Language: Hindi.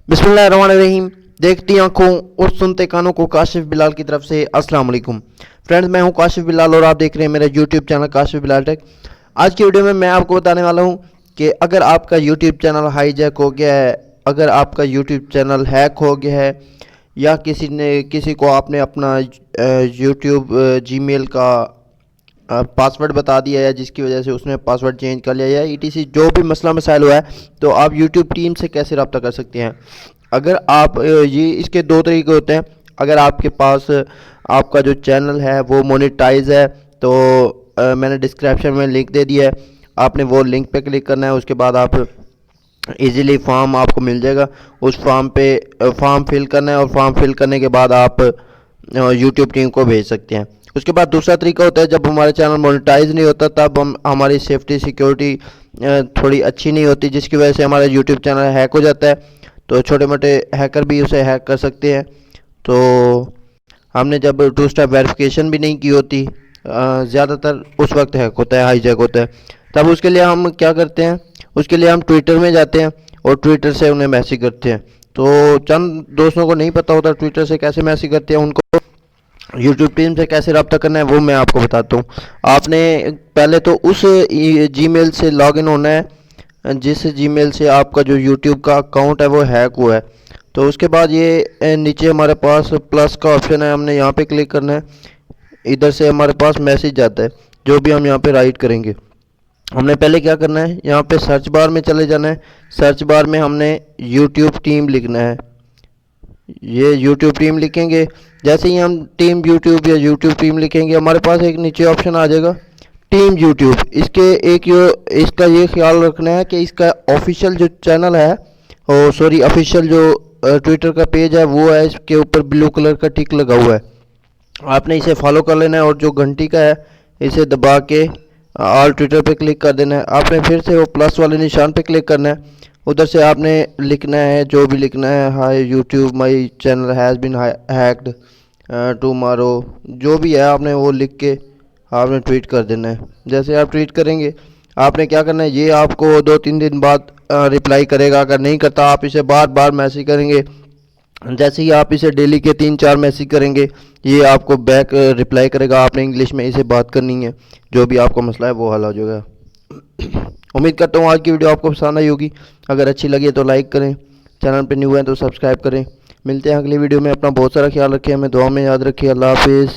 बिस्मिल्लाहिर्रहमानिर्रहीम। देखती आंखों और सुनते कानों को काशिफ बिलाल की तरफ से अस्सलाम वालेकुम। फ्रेंड्स, मैं हूं काशिफ बिलाल और आप देख रहे हैं मेरा YouTube channel Kashif Bilal Tech. आज की वीडियो में मैं आपको बताने वाला हूं कि अगर आपका यूट्यूब चैनल हाईजैक हो गया है, अगर आपका यूट्यूब चैनल हैक हो गया है या किसी को आपने अपना यूट्यूब जीमेल का पासवर्ड बता दिया है जिसकी वजह से उसने पासवर्ड चेंज कर लिया है, ईटीसी जो भी मसला मसाइल हुआ है, तो आप यूट्यूब टीम से कैसे रब्ता कर सकते हैं। अगर आप ये इसके दो तरीके होते हैं। अगर आपके पास आपका जो चैनल है वो मोनेटाइज है तो मैंने डिस्क्रिप्शन में लिंक दे दिया है, आपने वो लिंक पे क्लिक करना है। उसके बाद आप इजीली फॉर्म आपको मिल जाएगा, उस फॉर्म पे फॉर्म फिल करना है और फॉर्म फिल करने के बाद आप यूट्यूब टीम को भेज सकते हैं। उसके बाद दूसरा तरीका होता है, जब हमारे चैनल मोनेटाइज नहीं होता तब हमारी सेफ्टी सिक्योरिटी थोड़ी अच्छी नहीं होती, जिसकी वजह से हमारा यूट्यूब चैनल हैक हो जाता है। तो छोटे मोटे हैकर भी उसे हैक कर सकते हैं। तो हमने जब टू स्टेप वेरिफिकेशन भी नहीं की होती, ज़्यादातर उस वक्त हैक होता है, हाईजैक होता है। तब उसके लिए हम क्या करते हैं, उसके लिए हम ट्विटर में जाते हैं और ट्विटर से उन्हें मैसेज करते हैं। तो चंद दोस्तों को नहीं पता होता ट्विटर से कैसे मैसेज करते हैं, उनको यूट्यूब टीम से कैसे रब्ता करना है वो मैं आपको बताता हूँ। आपने पहले तो उस जीमेल से लॉगिन होना है जिस जीमेल से आपका जो यूट्यूब का अकाउंट है वो हैक हुआ है। तो उसके बाद ये नीचे हमारे पास प्लस का ऑप्शन है, हमने यहाँ पे क्लिक करना है। इधर से हमारे पास मैसेज आता है जो भी हम यहाँ पे राइट करेंगे। हमने पहले क्या करना है, यहाँ पे सर्च बार में चले जाना है। सर्च बार में हमने यूट्यूब टीम लिखना है। ये यूट्यूब टीम लिखेंगे, जैसे ही हम टीम यूट्यूब या यूट्यूब टीम लिखेंगे हमारे पास एक नीचे ऑप्शन आ जाएगा टीम यूट्यूब। इसका ये ख्याल रखना है कि इसका ऑफिशियल जो चैनल है, ऑफिशियल जो ट्विटर का पेज है वो है, इसके ऊपर ब्लू कलर का टिक लगा हुआ है। आपने इसे फॉलो कर लेना है और जो घंटी का है इसे दबा के ऑल ट्विटर पे क्लिक कर देना है। आपने फिर से वो प्लस वाले निशान पे क्लिक करना है। उधर से आपने लिखना है जो भी लिखना है, hi YouTube my channel has been hacked tomorrow, जो भी है आपने वो लिख के आपने ट्वीट कर देना है। जैसे आप ट्वीट करेंगे आपने क्या करना है, ये आपको 2-3 दिन बाद रिप्लाई करेगा। अगर नहीं करता आप इसे बार बार मैसेज करेंगे। जैसे ही आप इसे डेली के 3-4 मैसेज करेंगे ये आपको बैक रिप्लाई करेगा। आपने इंग्लिश में इसे बात करनी है, जो भी आपका मसला है वो हल हो जाएगा। उम्मीद करता हूँ आज की वीडियो आपको पसंद आई होगी। अगर अच्छी लगी तो लाइक करें, चैनल पे न्यू हैं तो सब्सक्राइब करें। मिलते हैं अगली वीडियो में। अपना बहुत सारा ख्याल रखें, हमें दुआ में याद रखिए। अल्लाह हाफिज़।